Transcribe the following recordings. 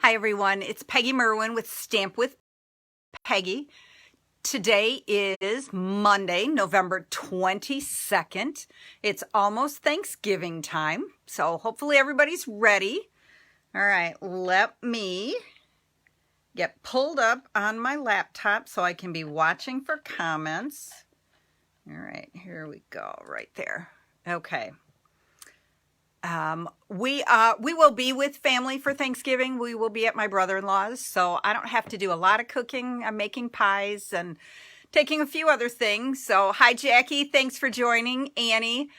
Hi everyone, it's Peggy Merwin with Stamp with Peggy. Today is Monday, November 22nd. It's almost Thanksgiving time, so hopefully everybody's ready. All right, let me get pulled up on my laptop so I can be watching for comments. All right, here we go, right there. Okay. We will be with family for Thanksgiving. We will be at my brother-in-law's, so I don't have to do a lot of cooking. I'm making pies and taking a few other things. So hi, Jackie. Thanks for joining. Annie.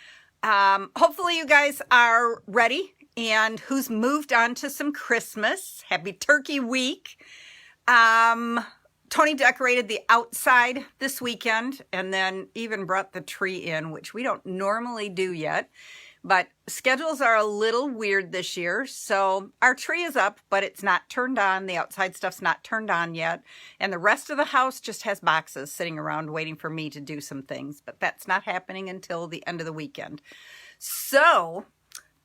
Hopefully you guys are ready and who's moved on to some Christmas. Happy Turkey Week. Tony decorated the outside this weekend and then even brought the tree in, which we don't normally do yet. But schedules are a little weird this year, so our tree is up, but it's not turned on. The outside stuff's not turned on yet. And the rest of the house just has boxes sitting around waiting for me to do some things. But that's not happening until the end of the weekend. So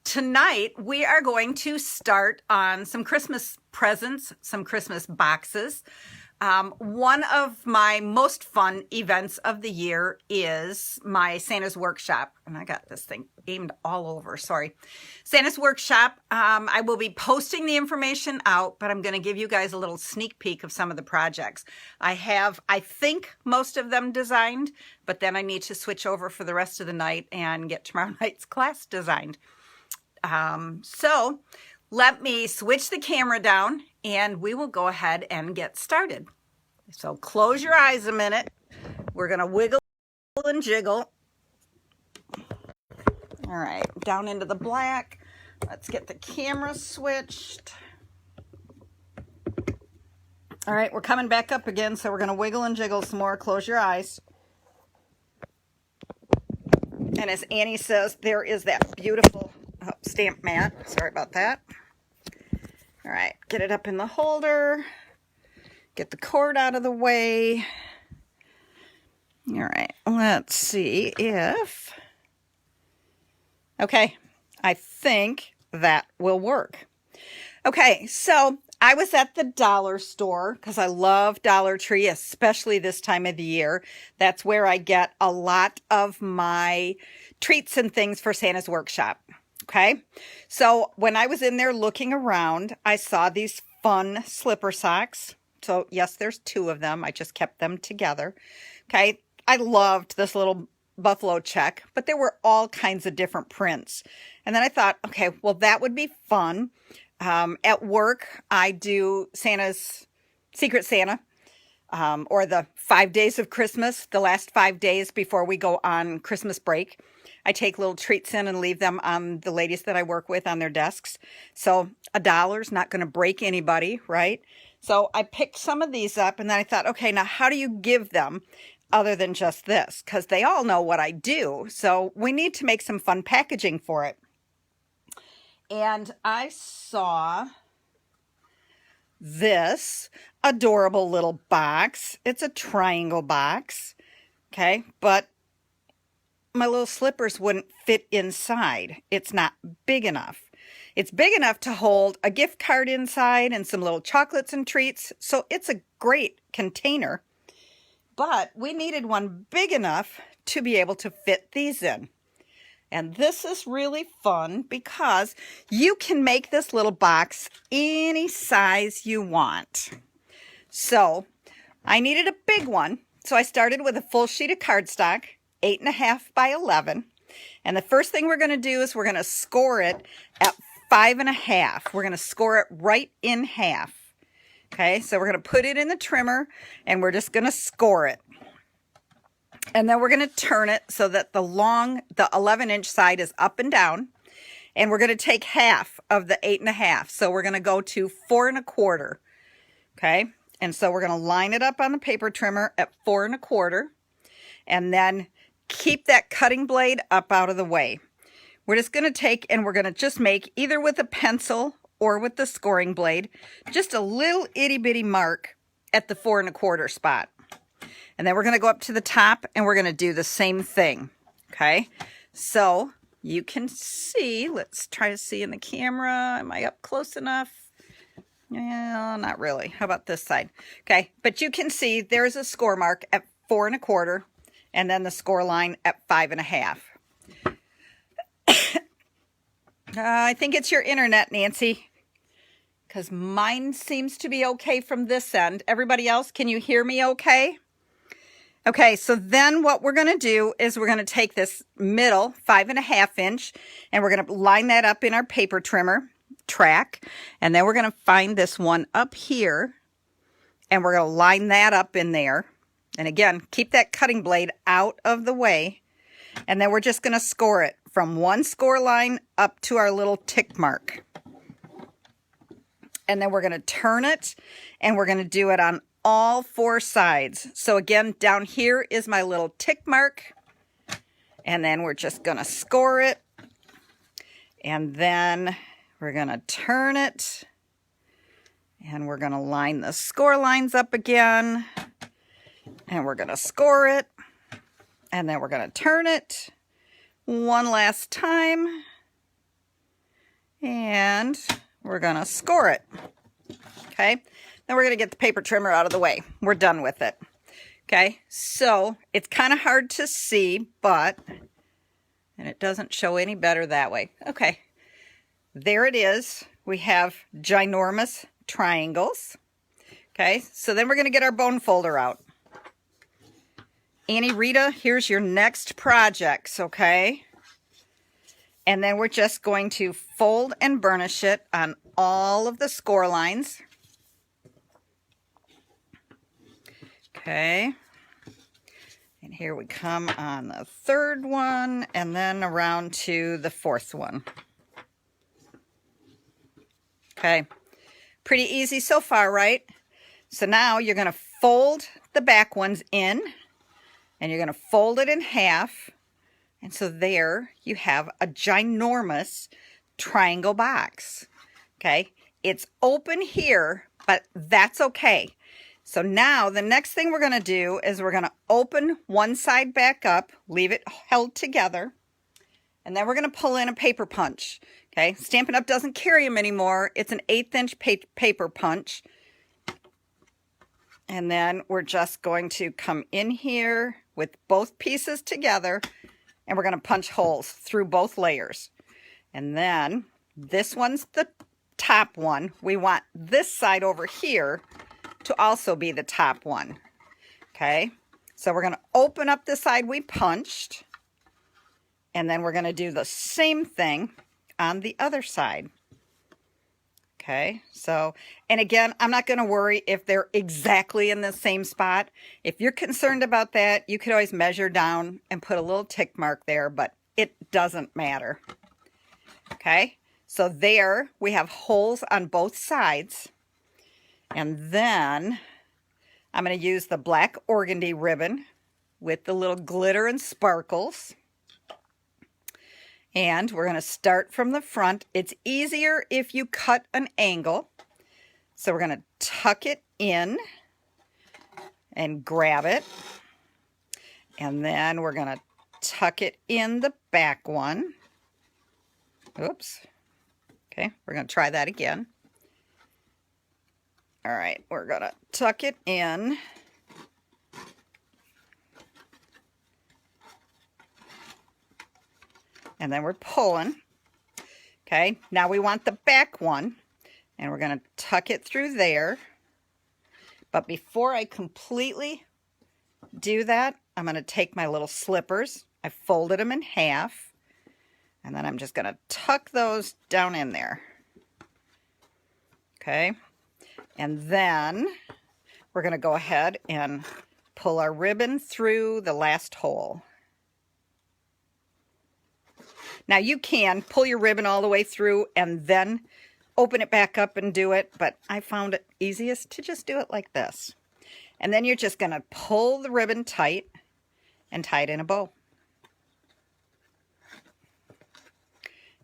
tonight we are going to start on some Christmas presents, some Christmas boxes. One of my most fun events of the year is my Santa's Workshop. And I got this thing aimed all over, sorry. Santa's Workshop, I will be posting the information out, but I'm going to give you guys a little sneak peek of some of the projects. I have, I think, most of them designed, but then I need to switch over for the rest of the night and get tomorrow night's class designed. So let me switch the camera down and we will go ahead and get started. So close your eyes a minute. We're going to wiggle and jiggle. All right, down into the black. Let's get the camera switched. All right, we're coming back up again, so we're going to wiggle and jiggle some more. Close your eyes. And as Annie says, there is that beautiful stamp mat. Sorry about that. All right, get it up in the holder. Get the cord out of the way. All right, let's see if... Okay, I think that will work. Okay, so I was at the dollar store because I love Dollar Tree, especially this time of the year. That's where I get a lot of my treats and things for Santa's Workshop. Okay, so when I was in there looking around, I saw these fun slipper socks. So yes, there's two of them. I just kept them together. Okay, I loved this little buffalo check, but there were all kinds of different prints. And then I thought, okay, well, that would be fun. At work, I do Santa's Secret Santa, or the 5 days of Christmas, the last 5 days before we go on Christmas break. I take little treats in and leave them on the ladies that I work with on their desks. So $1's not going to break anybody, right? So I picked some of these up and then I thought, okay, now how do you give them other than just this? Because they all know what I do. So we need to make some fun packaging for it. And I saw this adorable little box. It's a triangle box, okay? But my little slippers wouldn't fit inside. It's not big enough. It's big enough to hold a gift card inside and some little chocolates and treats. So it's a great container. But we needed one big enough to be able to fit these in. And this is really fun because you can make this little box any size you want. So I needed a big one. So I started with a full sheet of cardstock, 8.5 by 11. And the first thing we're going to do is we're going to score it at 5.5. We're going to score it right in half. Okay, so we're going to put it in the trimmer and we're just going to score it. And then we're going to turn it so that the 11-inch side is up and down. And we're going to take half of the 8.5. So we're going to go to 4.25. Okay, and so we're going to line it up on the paper trimmer at 4.25. And then keep that cutting blade up out of the way. We're just going to take and we're going to just make, either with a pencil or with the scoring blade, just a little itty bitty mark at the 4.25 spot. And then we're going to go up to the top and we're going to do the same thing. Okay, so you can see, let's try to see in the camera. Am I up close enough? Yeah, not really. How about this side? Okay, but you can see there's a score mark at 4 1/4, and then the score line at 5 1/2. I think it's your internet, Nancy, because mine seems to be okay from this end. Everybody else, can you hear me okay? Okay, so then what we're going to do is we're going to take this middle 5 1/2 inch, and we're going to line that up in our paper trimmer track, and then we're going to find this one up here, and we're going to line that up in there. And again, keep that cutting blade out of the way, and then we're just going to score it from one score line up to our little tick mark. And then we're going to turn it, and we're going to do it on all 4 sides. So again, down here is my little tick mark, and then we're just going to score it, and then we're going to turn it, and we're going to line the score lines up again, and we're going to score it, and then we're going to turn it one last time, and we're going to score it. Okay, then we're going to get the paper trimmer out of the way. We're done with it. Okay, so it's kind of hard to see, and it doesn't show any better that way. Okay. There it is. We have ginormous triangles. Okay, so then we're going to get our bone folder out. Annie Rita, here's your next projects, okay? And then we're just going to fold and burnish it on all of the score lines. Okay. And here we come on the 3rd one, and then around to the 4th one. Okay, pretty easy so far, right? So now you're going to fold the back ones in, and you're going to fold it in half. And so there you have a ginormous triangle box. Okay, it's open here, but that's okay. So now the next thing we're going to do is we're going to open one side back up, leave it held together, and then we're going to pull in a paper punch. Okay, Stampin' Up! Doesn't carry them anymore. It's an 1/8 inch paper punch. And then we're just going to come in here with both pieces together, and we're going to punch holes through both layers. And then this one's the top one. We want this side over here to also be the top one. Okay, so we're going to open up the side we punched, and then we're going to do the same thing on the other side. Okay, so, and again, I'm not going to worry if they're exactly in the same spot. If you're concerned about that, you could always measure down and put a little tick mark there, but it doesn't matter. Okay, so there we have holes on both sides. And then I'm going to use the black organdy ribbon with the little glitter and sparkles. And we're going to start from the front. It's easier if you cut an angle. So we're going to tuck it in and grab it. And then we're going to tuck it in the back one. Oops. Okay, we're going to try that again. All right, we're going to tuck it in. And then we're pulling. Okay, now we want the back one, and we're going to tuck it through there. But before I completely do that, I'm going to take my little slippers. I folded them in half, and then I'm just going to tuck those down in there. Okay, and then we're going to go ahead and pull our ribbon through the last hole. Now you can pull your ribbon all the way through and then open it back up and do it, but I found it easiest to just do it like this. And then you're just going to pull the ribbon tight and tie it in a bow.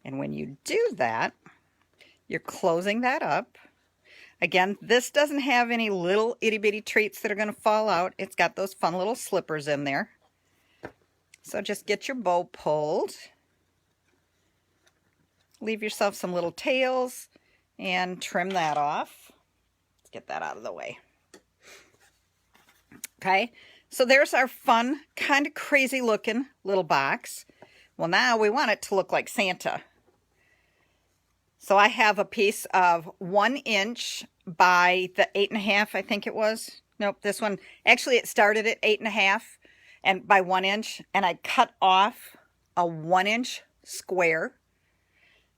And when you do that, you're closing that up. Again, this doesn't have any little itty bitty treats that are going to fall out. It's got those fun little slippers in there. So just get your bow pulled. Leave yourself some little tails and trim that off. get that out of the way. Okay, so there's our fun, kind of crazy looking little box. Well, now we want it to look like Santa. So I have a piece of 1 inch by the 8.5, I think it was. Nope, this one, actually it started at 8.5 and by 1 inch, and I cut off a 1 inch square.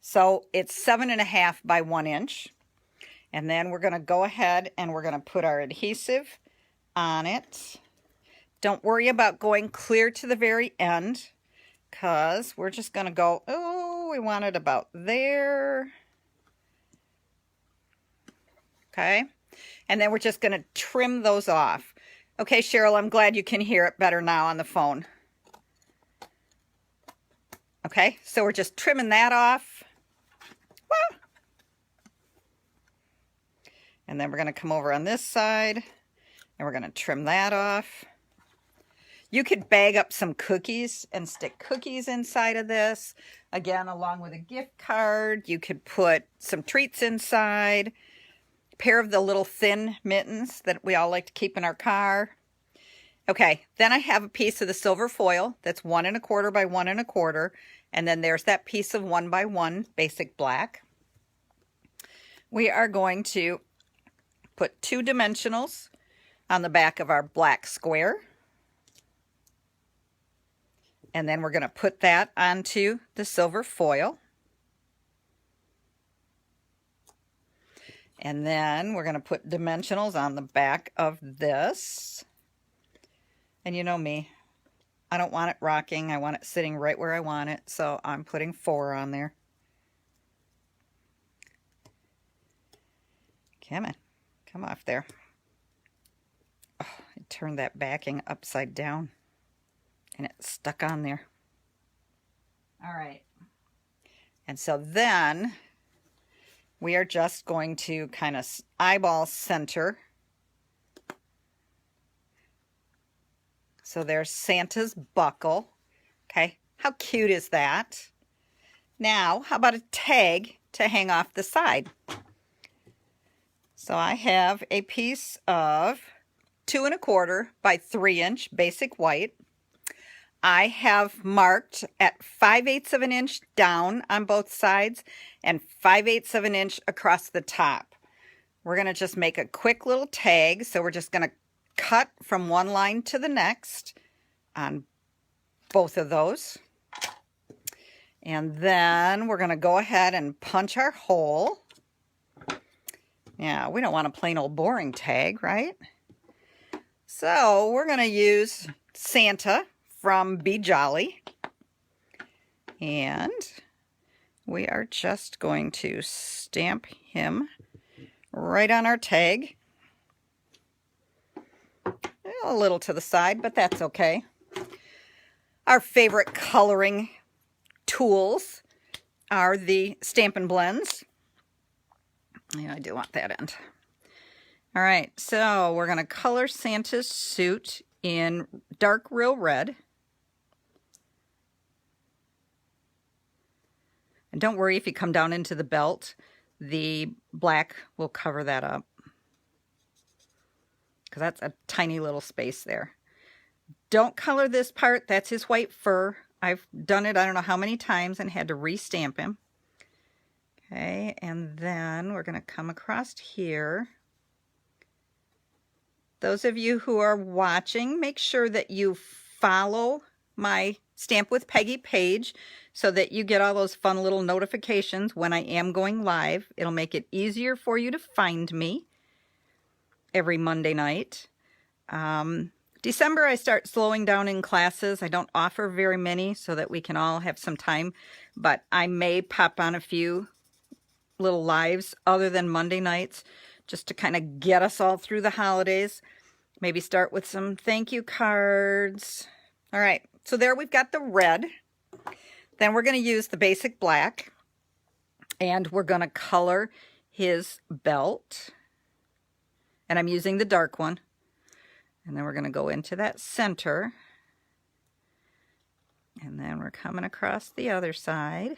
So it's 7.5 by 1 inch. And then we're gonna go ahead and we're gonna put our adhesive on it. Don't worry about going clear to the very end, because we're just going to go, oh, we want it about there. Okay, and then we're just going to trim those off. Okay, Cheryl, I'm glad you can hear it better now on the phone. Okay, so we're just trimming that off. Woo! And then we're going to come over on this side. And we're going to trim that off. You could bag up some cookies and stick cookies inside of this. Again, along with a gift card. You could put some treats inside. A pair of the little thin mittens that we all like to keep in our car. Okay, then I have a piece of the silver foil that's 1 1/4 by 1 1/4. And then there's that piece of 1 by 1 basic black. We are going to put 2 dimensionals on the back of our black square. And then we're going to put that onto the silver foil. And then we're going to put dimensionals on the back of this. And you know me, I don't want it rocking. I want it sitting right where I want it. So I'm putting 4 on there. Come on, come off there. Oh, I turned that backing upside down and it stuck on there. All right. And so then we are just going to kind of eyeball center. So there's Santa's buckle. Okay, how cute is that? Now, how about a tag to hang off the side? So I have a piece of 2 1/4 by 3 inch basic white. I have marked at 5/8 of an inch down on both sides and 5/8 of an inch across the top. We're going to just make a quick little tag. So we're just going to cut from one line to the next on both of those. And then we're going to go ahead and punch our hole. Yeah, we don't want a plain old boring tag, right? So we're going to use Santa from Be Jolly. And we are just going to stamp him right on our tag. A little to the side, but that's okay. Our favorite coloring tools are the Stampin' Blends. Yeah, I do want that end. All right, so we're going to color Santa's suit in dark real red. And don't worry if you come down into the belt, the black will cover that up, because that's a tiny little space there. Don't color this part. That's his white fur. I've done it I don't know how many times and had to re-stamp him. Okay, and then we're going to come across here. Those of you who are watching, make sure that you follow my Stamp with Peggy page so that you get all those fun little notifications when I am going live. It'll make it easier for you to find me every Monday night. December, I start slowing down in classes. I don't offer very many so that we can all have some time, but I may pop on a few little lives other than Monday nights just to kind of get us all through the holidays. Maybe start with some thank you cards. All right, so there we've got the red. Then we're going to use the basic black, and we're going to color his belt. And I'm using the dark one. And then we're going to go into that center. And then we're coming across the other side.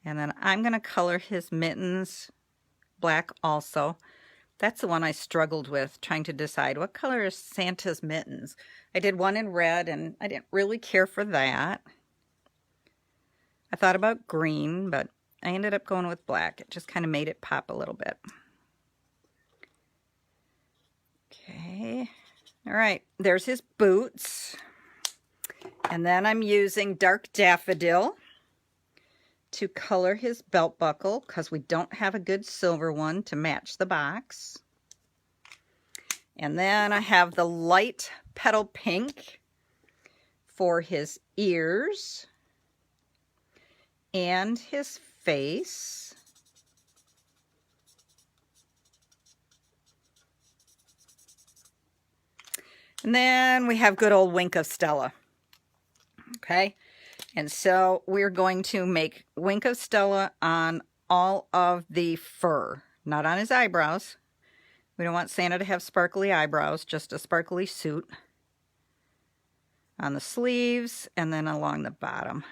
And then I'm going to color his mittens black also. That's the one I struggled with, trying to decide what color is Santa's mittens. I did one in red and I didn't really care for that. I thought about green, but I ended up going with black. It just kind of made it pop a little bit. Okay. All right, there's his boots. And then I'm using dark daffodil to color his belt buckle because we don't have a good silver one to match the box. And then I have the light petal pink for his ears and his face. And then we have good old Wink of Stella. Okay, and so we're going to make Wink of Stella on all of the fur, not on his eyebrows. We don't want Santa to have sparkly eyebrows, just a sparkly suit. On the sleeves and then along the bottom.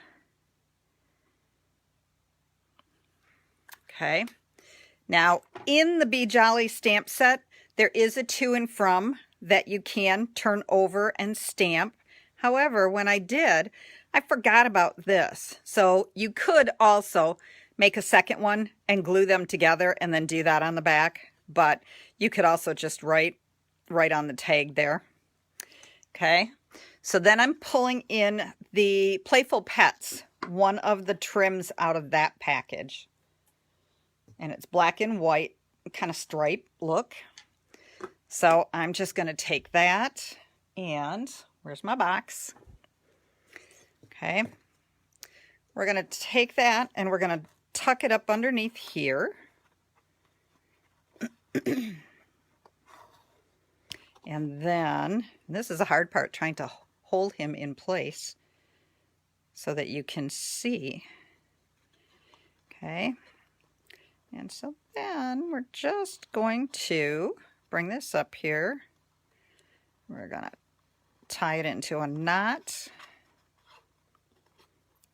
Okay, now in the Be Jolly stamp set, there is a to and from that you can turn over and stamp. However, when I did, I forgot about this. So you could also make a second one and glue them together and then do that on the back. But you could also just write on the tag there. Okay, so then I'm pulling in the Playful Pets, one of the trims out of that package. And it's black and white, kind of stripe look. So I'm just going to take that and where's my box? Okay. We're going to take that and we're going to tuck it up underneath here. And then, this is a hard part, trying to hold him in place so that you can see. Okay. And so then we're just going to bring this up here. We're going to tie it into a knot.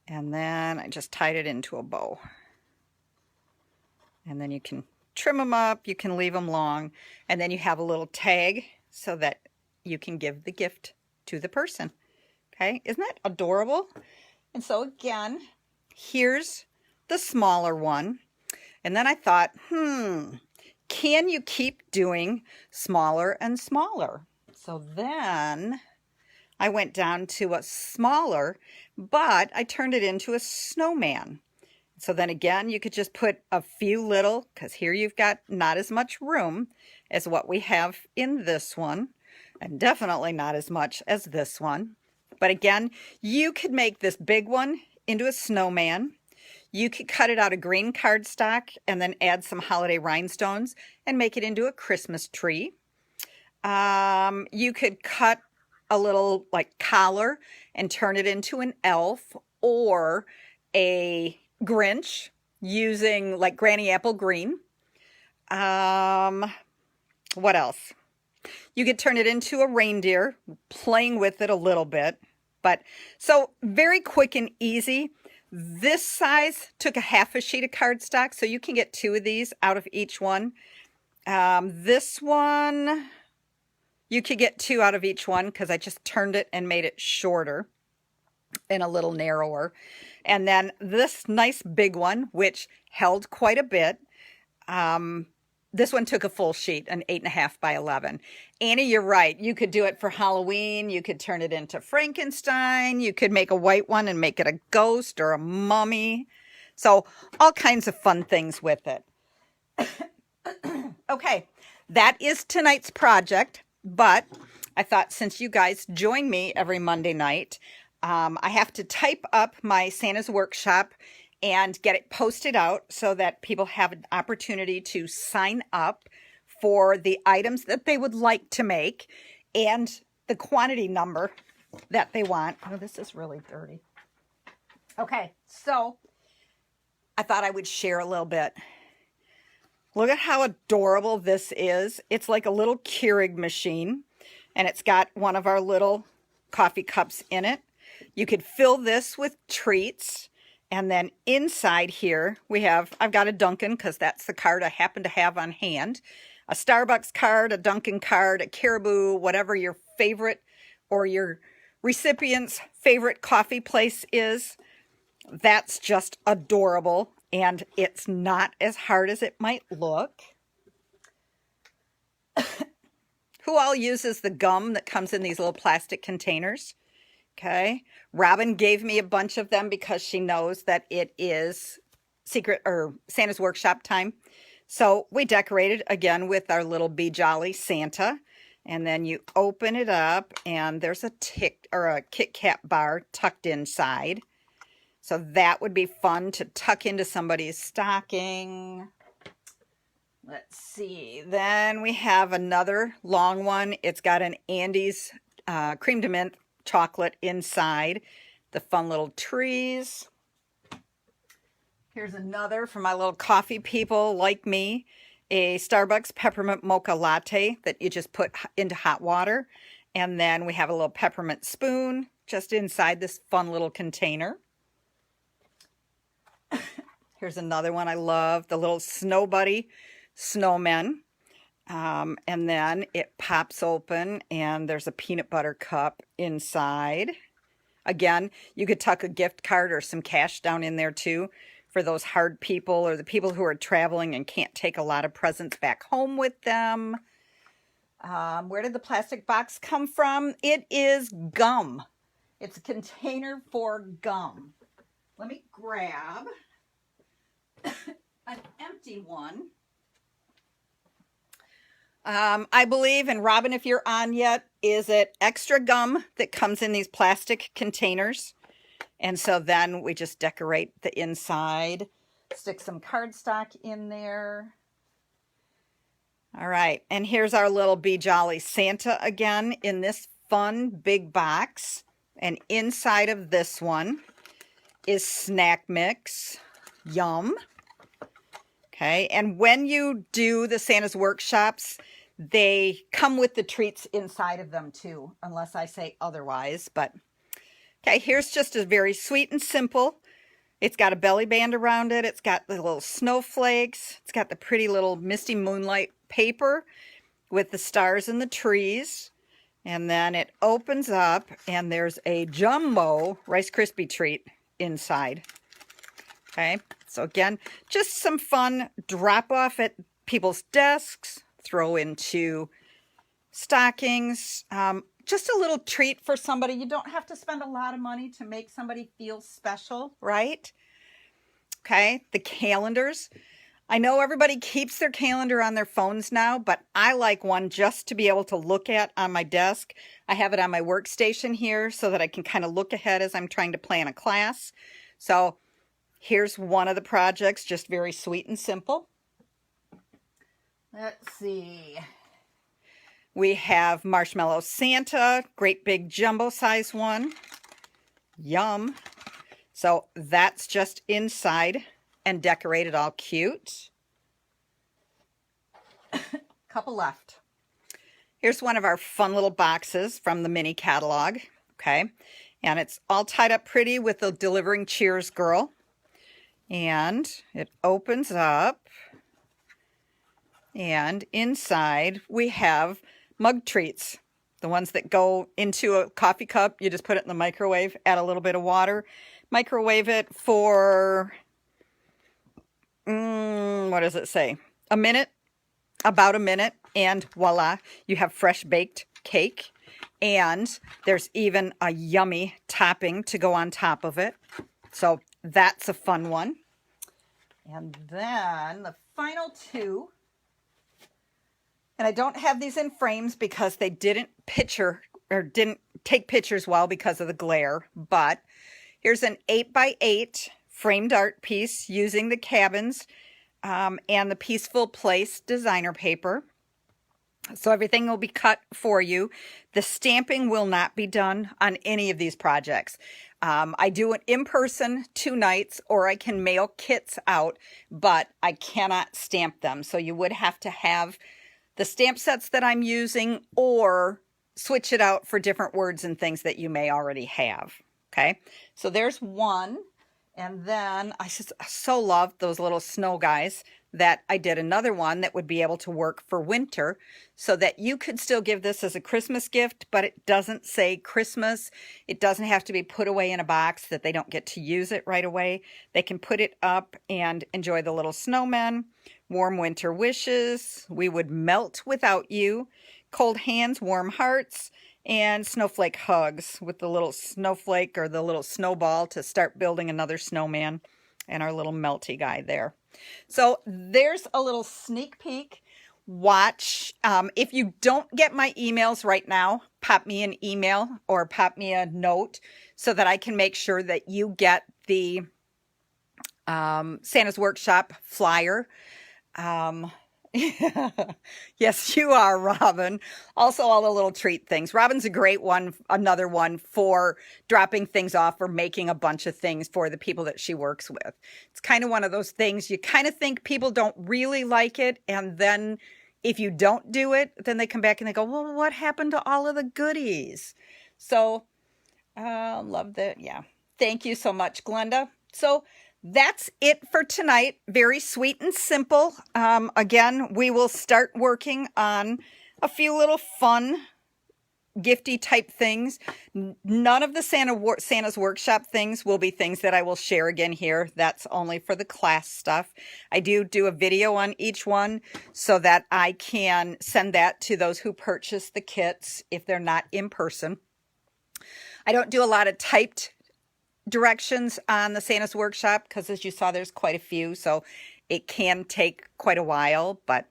And then I just tied it into a bow. And then you can trim them up, you can leave them long, and then you have a little tag so that you can give the gift to the person. Okay, isn't that adorable? And so again, here's the smaller one. And then I thought, can you keep doing smaller and smaller? So then I went down to a smaller, but I turned it into a snowman. So then again, you could just put a few little, because here you've got not as much room as what we have in this one, and definitely not as much as this one. But again, you could make this big one into a snowman. You could cut it out of green cardstock and then add some holiday rhinestones and make it into a Christmas tree. You could cut a little like collar and turn it into an elf or a Grinch using like Granny Apple Green. What else? You could turn it into a reindeer, playing with it a little bit. But so very quick and easy. This size took a half a sheet of cardstock, so you can get 2 of these out of each one. This one, you could get 2 out of each one because I just turned it and made it shorter and a little narrower. And then this nice big one, which held quite a bit. This one took a full sheet, an 8.5 by 11. Annie, you're right. You could do it for Halloween. You could turn it into Frankenstein. You could make a white one and make it a ghost or a mummy. So all kinds of fun things with it. Okay, that is tonight's project. But I thought since you guys join me every Monday night, I have to type up my Santa's Workshop and get it posted out so that people have an opportunity to sign up for the items that they would like to make and the quantity number that they want. Oh, this is really dirty. Okay, so I thought I would share a little bit. Look at how adorable this is. It's like a little Keurig machine, and it's got one of our little coffee cups in it. You could fill this with treats And then inside here, I've got a Dunkin' because that's the card I happen to have on hand. A Starbucks card, a Dunkin' card, a Caribou, whatever your favorite or your recipient's favorite coffee place is. That's just adorable, and it's not as hard as it might look. Who all uses the gum that comes in these little plastic containers? Okay. Robin gave me a bunch of them because she knows that it is Santa's workshop time. So we decorated again with our little Be Jolly Santa. And then you open it up and there's a Kit Kat bar tucked inside. So that would be fun to tuck into somebody's stocking. Let's see. Then we have another long one. It's got an Andes cream de mint chocolate inside. The fun little trees. Here's another for my little coffee people like me. A Starbucks peppermint mocha latte that you just put into hot water. And then we have a little peppermint spoon just inside this fun little container. Here's another one I love. The little Snow Buddy snowman. And then it pops open and there's a peanut butter cup inside. Again, you could tuck a gift card or some cash down in there too for those hard people or the people who are traveling and can't take a lot of presents back home with them. Where did the plastic box come from? It is gum. It's a container for gum. Let me grab an empty one. I believe, and Robin, if you're on yet, is it extra gum that comes in these plastic containers? And so then we just decorate the inside, stick some cardstock in there. All right, and here's our little Be Jolly Santa again in this fun big box. And inside of this one is snack mix. Yum. Okay, and when you do the Santa's workshops, they come with the treats inside of them too, unless I say otherwise. But okay, here's just a very sweet and simple. It's got a belly band around it. It's got the little snowflakes. It's got the pretty little misty moonlight paper with the stars and the trees. And then it opens up and there's a jumbo Rice Krispie treat inside. Okay, so again, just some fun drop off at people's desks, throw into stockings. Just a little treat for somebody. You don't have to spend a lot of money to make somebody feel special, right? Okay, the calendars. I know everybody keeps their calendar on their phones now, but I like one just to be able to look at on my desk. I have it on my workstation here so that I can kind of look ahead as I'm trying to plan a class. So here's one of the projects, just very sweet and simple. Let's see. We have Marshmallow Santa, great big jumbo size one. Yum. So that's just inside and decorated all cute. Couple left. Here's one of our fun little boxes from the mini catalog. Okay. And it's all tied up pretty with the Delivering Cheers girl. And it opens up. And inside we have mug treats, the ones that go into a coffee cup. You just put it in the microwave, add a little bit of water, microwave it for, what does it say? A minute, about a minute, and voila, you have fresh baked cake. And there's even a yummy topping to go on top of it. So that's a fun one. And then the final two. And I don't have these in frames because they didn't take pictures well because of the glare. But here's an 8x8 framed art piece using the cabins and the Peaceful Place designer paper. So everything will be cut for you. The stamping will not be done on any of these projects. I do it in person 2 nights, or I can mail kits out, but I cannot stamp them. So you would have to have the stamp sets that I'm using or switch it out for different words and things that you may already have. Okay, so there's one. And then I just so love those little snow guys that I did another one that would be able to work for winter so that you could still give this as a Christmas gift, but it doesn't say Christmas. It doesn't have to be put away in a box that they don't get to use it right away. They can put it up and enjoy the little snowmen. Warm winter wishes. We would melt without you. Cold hands, warm hearts. And snowflake hugs with the little snowflake or the little snowball to start building another snowman, and our little melty guy there. So there's a little sneak peek. Watch. If you don't get my emails right now, pop me an email or pop me a note so that I can make sure that you get the Santa's Workshop flyer. Yes, you are, Robin. Also, all the little treat things. Robin's a great one, another one for dropping things off or making a bunch of things for the people that she works with. It's kind of one of those things you kind of think people don't really like it, and then if you don't do it, then they come back and they go, well, what happened to all of the goodies? So, love that. Yeah. Thank you so much, Glenda. So, that's it for tonight. Very sweet and simple. Again, we will start working on a few little fun, gifty type things. None of the Santa's Workshop things will be things that I will share again here. That's only for the class stuff. I do a video on each one so that I can send that to those who purchase the kits if they're not in person. I don't do a lot of typed directions on the Santa's Workshop because, as you saw, there's quite a few, so it can take quite a while. But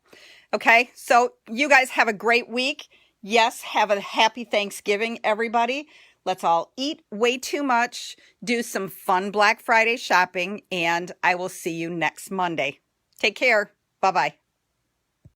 okay, so you guys have a great week. Yes, have a happy Thanksgiving, everybody. Let's all eat way too much, do some fun Black Friday shopping, and I will see you next Monday. Take care. Bye-bye.